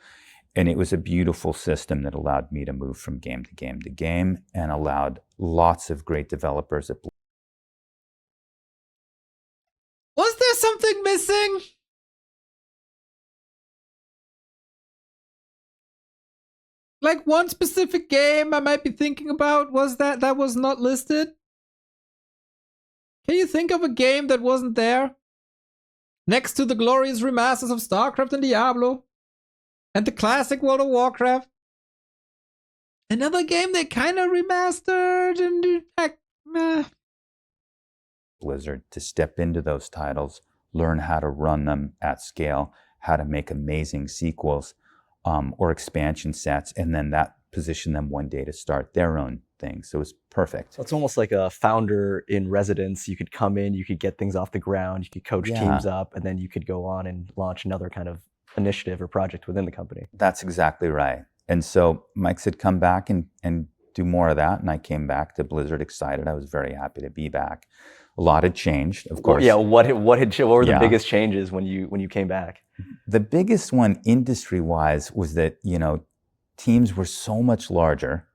And it was a beautiful system that allowed me to move from game to game to game, and allowed lots of great developers at
Was there something missing? Like one specific game I might be thinking about was that was not listed? Can you think of a game that wasn't there? Next to the glorious remasters of StarCraft and Diablo, and the classic World of Warcraft. Another game they kind of remastered and
Blizzard to step into those titles, learn how to run them at scale, how to make amazing sequels or expansion sets, and then that positioned them one day to start their own thing. So it was perfect.
So it's almost like a founder in residence. You could come in, you could get things off the ground, you could coach teams up, and then you could go on and launch another kind of initiative or project within the company.
That's exactly right. And so Mike said, come back and do more of that. And I came back to Blizzard excited. I was very happy to be back. A lot had changed, of course.
Yeah, what were the biggest changes when you came back?
The biggest one industry-wise was that, teams were so much larger.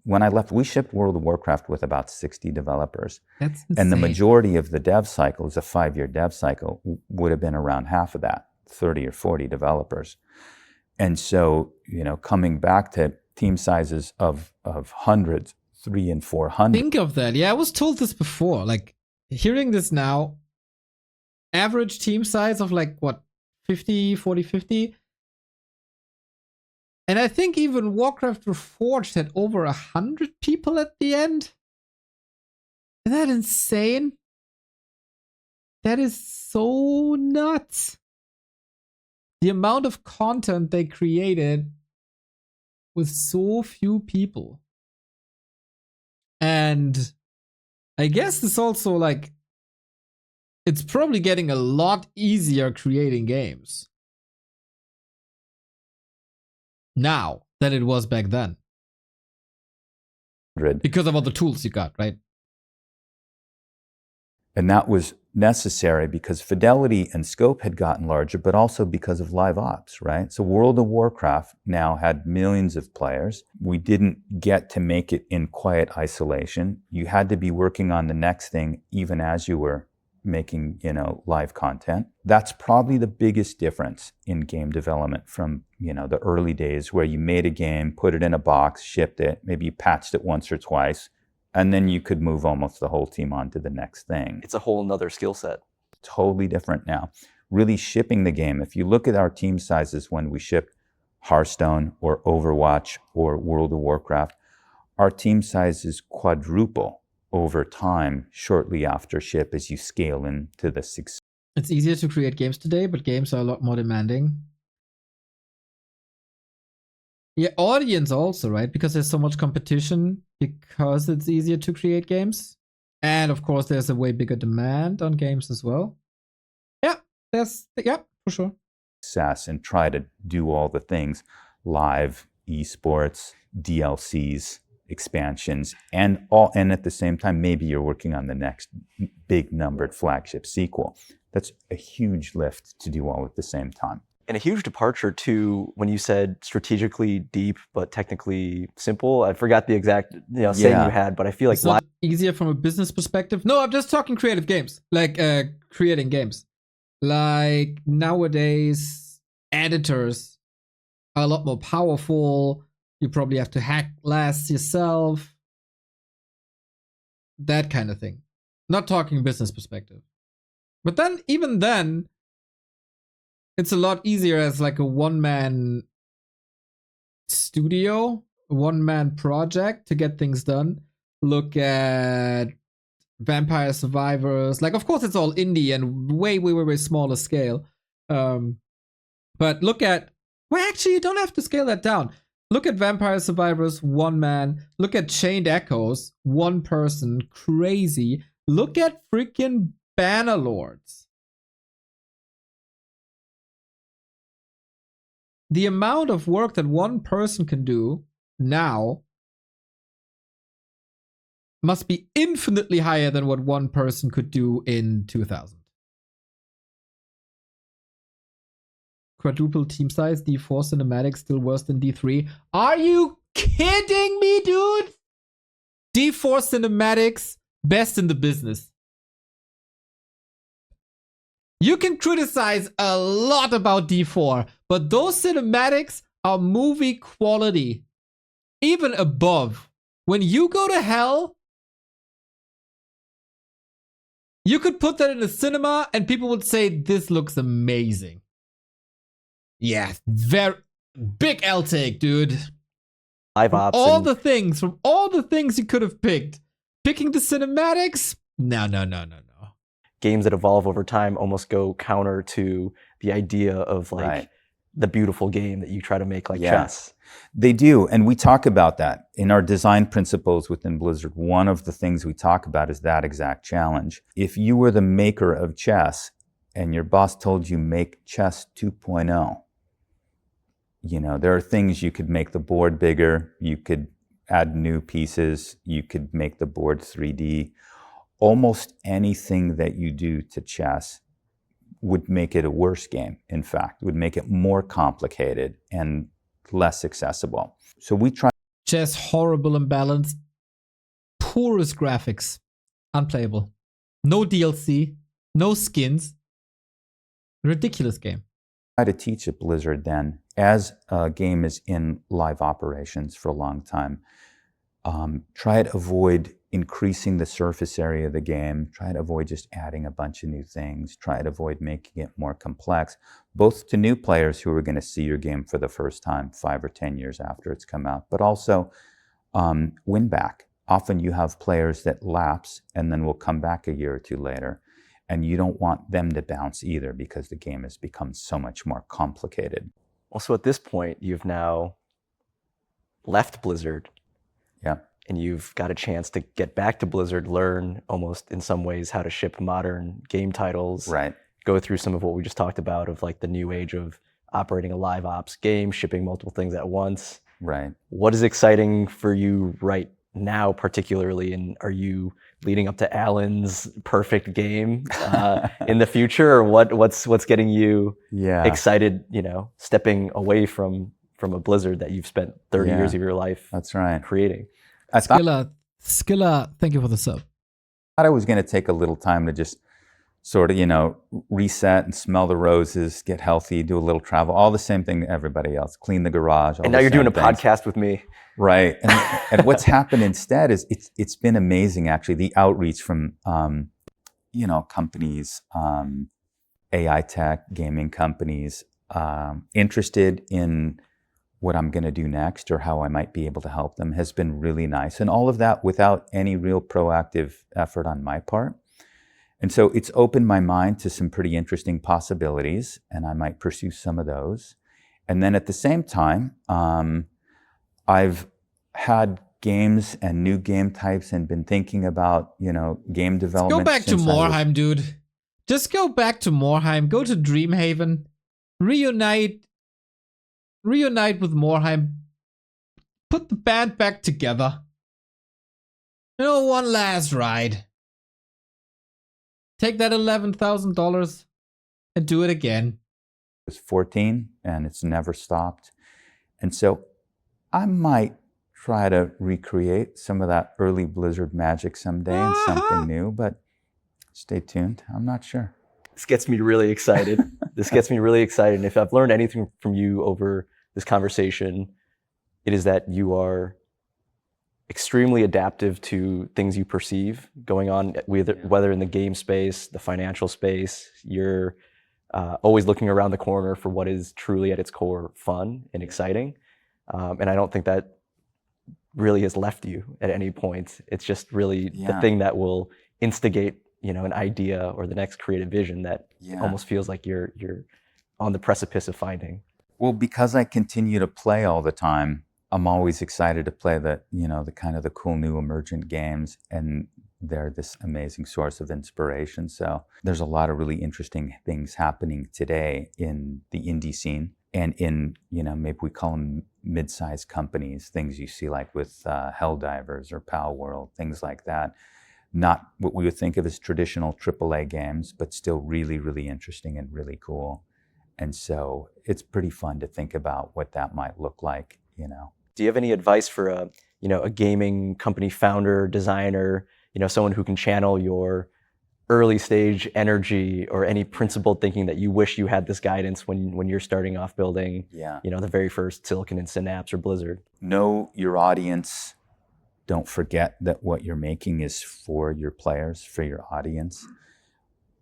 When I left, we shipped World of Warcraft with about 60 developers.
That's insane.
And the majority of the dev cycle, is a 5-year dev cycle, would have been around half of that, 30 or 40 developers. And so, coming back to team sizes of hundreds, 300 and 400.
Think of that. Yeah, I was told this before. Like, hearing this now, average team size of 50, 40, 50. And I think even Warcraft Reforged had over 100 people at the end. Isn't that insane? That is so nuts. The amount of content they created with so few people. And I guess this also it's probably getting a lot easier creating games now than it was back then. Because of all the tools you got, right?
And that was necessary because fidelity and scope had gotten larger, but also because of live ops, right? So World of Warcraft now had millions of players. We didn't get to make it in quiet isolation. You had to be working on the next thing even as you were making, live content. That's probably the biggest difference in game development from, the early days where you made a game, put it in a box, shipped it, maybe you patched it once or twice, and then you could move almost the whole team on to the next thing.
It's a whole nother skill set.
Totally different now. Really shipping the game. If you look at our team sizes when we shipped Hearthstone or Overwatch or World of Warcraft, our team sizes quadruple over time shortly after ship as you scale into the 6.
It's easier to create games today, but games are a lot more demanding. Yeah, audience also, right? Because there's so much competition, because it's easier to create games. And of course, there's a way bigger demand on games as well. Yeah, for sure.
Success and try to do all the things, live, esports, DLCs, expansions, and at the same time, maybe you're working on the next big numbered flagship sequel. That's a huge lift to do all at the same time.
And a huge departure too when you said strategically deep but technically simple. I forgot the exact saying you had, but I feel like
it's not easier from a business perspective. No, I'm just talking creative games, creating games. Like nowadays, editors are a lot more powerful. You probably have to hack less yourself. That kind of thing. Not talking business perspective. But then, even then, it's a lot easier as a one-man studio, one-man project to get things done. Look at Vampire Survivors. Of course, it's all indie and way, way, way, way smaller scale. But look at... Well, actually, you don't have to scale that down. Look at Vampire Survivors, one man. Look at Chained Echoes, one person. Crazy. Look at freaking Bannerlords. The amount of work that one person can do now must be infinitely higher than what one person could do in 2000. Quadruple team size, D4 cinematics still worse than D3. Are you kidding me, dude? D4 cinematics, best in the business. You can criticize a lot about D4, but those cinematics are movie quality. Even above. When you go to hell, you could put that in a cinema and people would say, this looks amazing. Yeah, very big L take, dude.
Live ops.
From all the things you could have picked. Picking the cinematics? No.
games that evolve over time almost go counter to the idea of like
Right.
the beautiful game that you try to make like
Yeah.
chess.
They do, and we talk about that in our design principles within Blizzard. One of the things we talk about is that exact challenge. If you were the maker of chess and your boss told you make chess 2.0, you know, there are things you could make the board bigger, you could add new pieces, you could make the board 3D. Almost anything that you do to chess would make it a worse game, in fact, would make it more complicated and less accessible. So we try.
Chess, horrible imbalanced, poorest graphics, unplayable. No DLC, no skins. Ridiculous game.
Try to teach at Blizzard then, as a game is in live operations for a long time, try to avoid increasing the surface area of the game, try to avoid just adding a bunch of new things, try to avoid making it more complex, both to new players who are going to see your game for the first time 5 or 10 years after it's come out, but also win back. Often you have players that lapse and then will come back a year or two later, and you don't want them to bounce either because the game has become so much more complicated.
Also, at this point, you've now left Blizzard.
Yeah.
And you've got a chance to get back to Blizzard, learn almost in some ways how to ship modern game titles,
Right.
go through some of what we just talked about of like the new age of operating a live ops game, shipping multiple things at once.
Right.
What is exciting for you right now, particularly, and are you leading up to Alan's perfect game in the future, or what's getting you
Yeah.
excited? You know, stepping away from a Blizzard that you've spent 30
Yeah.
years of your life
That's right.
creating.
I thought
Skilla, thank you for the sub.
I was going to take a little time to just sort of, you know, reset and smell the roses, get healthy, do a little travel, all the same thing everybody else, clean the garage.
And now you're doing a podcast with me.
Right. And what's happened instead is it's been amazing, actually, the outreach from, you know, companies, AI tech, gaming companies, interested in what I'm going to do next or how I might be able to help them has been really nice. And all of that without any real proactive effort on my part. And so it's opened my mind to some pretty interesting possibilities, and I might pursue some of those. And then at the same time, I've had games and new game types and been thinking about, you know, game development.
Go back to
since I was-
Morhaime, dude. Just go back to Morhaime. Go to Dreamhaven. Reunite with Morhaime. Put the band back together. You know, one last ride. Take that $11,000 and do it again.
was 14 and it's never stopped. And so I might try to recreate some of that early Blizzard magic someday and something new, but stay tuned. I'm not sure.
This gets me really excited. This gets me really excited. And if I've learned anything from you over this conversation, it is that you are extremely adaptive to things you perceive going on, whether in the game space, the financial space. You're always looking around the corner for what is truly at its core fun and exciting. And I don't think that really has left you at any point. It's just really the thing that will instigate, you know, an idea or the next creative vision that almost feels like you're on the precipice of finding.
Well, because I continue to play all the time, I'm always excited to play the kind of the cool new emergent games, and they're this amazing source of inspiration. So there's a lot of really interesting things happening today in the indie scene and in, you know, maybe we call them mid-sized companies, things you see like with Helldivers or Pal World, things like that. Not what we would think of as traditional AAA games, but still really, really interesting and really cool. And so it's pretty fun to think about what that might look like, you know.
Do you have any advice for a gaming company founder, designer, you know, someone who can channel your early stage energy or any principled thinking that you wish you had this guidance when you're starting off building, you know, the very first Silicon and Synapse or Blizzard?
Know your audience. Don't forget that what you're making is for your players, for your audience.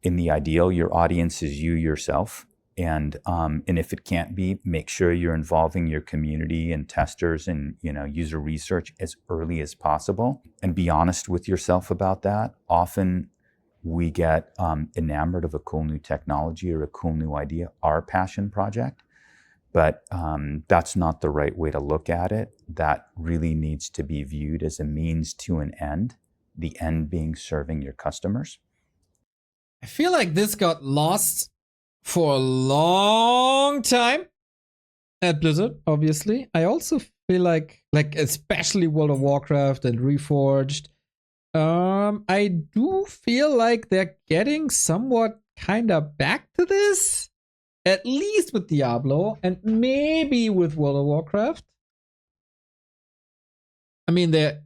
In the ideal, your audience is you yourself. And if it can't be, make sure you're involving your community and testers and, you know, user research as early as possible, and be honest with yourself about that. Often we get enamored of a cool new technology or a cool new idea, our passion project. But that's not the right way to look at it. That really needs to be viewed as a means to an end, the end being serving your customers.
I feel like this got lost for a long time at Blizzard, obviously. I also feel like especially World of Warcraft and Reforged, I do feel like they're getting somewhat kind of back to this. At least with Diablo, and maybe with World of Warcraft. I mean, the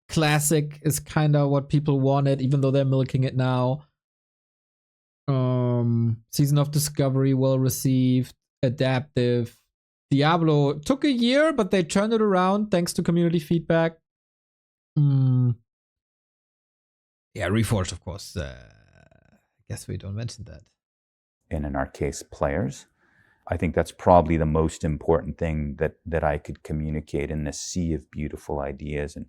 classic is kind of what people wanted, even though they're milking it now. Season of Discovery, well received, adaptive. Diablo took a year, but they turned it around thanks to community feedback. Yeah, Reforged, of course. I guess we don't mention that.
And in our case, players. I think that's probably the most important thing that I could communicate in this sea of beautiful ideas and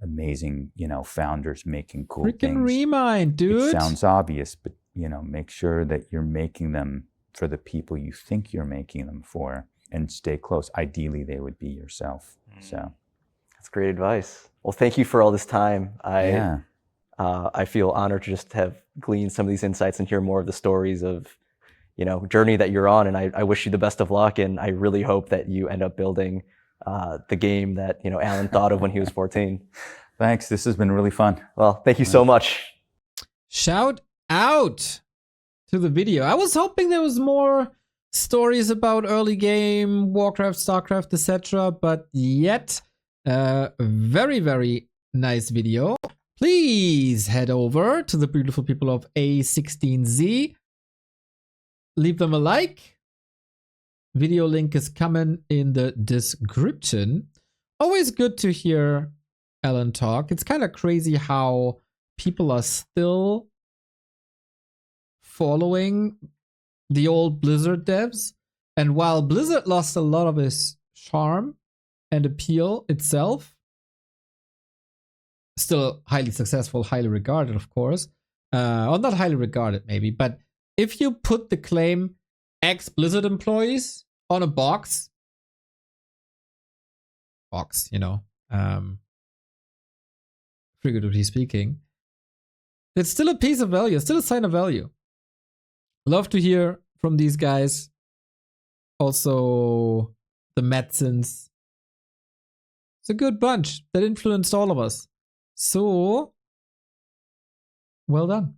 amazing, founders making cool
Freaking
things.
Remind, dude.
It sounds obvious, but make sure that you're making them for the people you think you're making them for, and stay close. Ideally, they would be yourself. So
That's great advice. Well, thank you for all this time. I feel honored to just have gleaned some of these insights and hear more of the stories of journey that you're on, and I wish you the best of luck, and I really hope that you end up building the game that Alan thought of when he was 14.
Thanks. This has been really fun.
Well, thank you so much.
Shout out to the video. I was hoping there was more stories about early game, Warcraft, Starcraft, etc., but yet very, very nice video. Please head over to the beautiful people of A16Z. Leave them a like. Video link is coming in the description. Always good to hear Alan talk. It's kind of crazy how people are still following the old Blizzard devs. And while Blizzard lost a lot of its charm and appeal itself, still highly successful, highly regarded, of course. Or not highly regarded, maybe, but if you put the claim ex-Blizzard employees on a box, figuratively speaking, it's still a piece of value, still a sign of value. Love to hear from these guys. Also, the Madsons. It's a good bunch that influenced all of us. So, well done.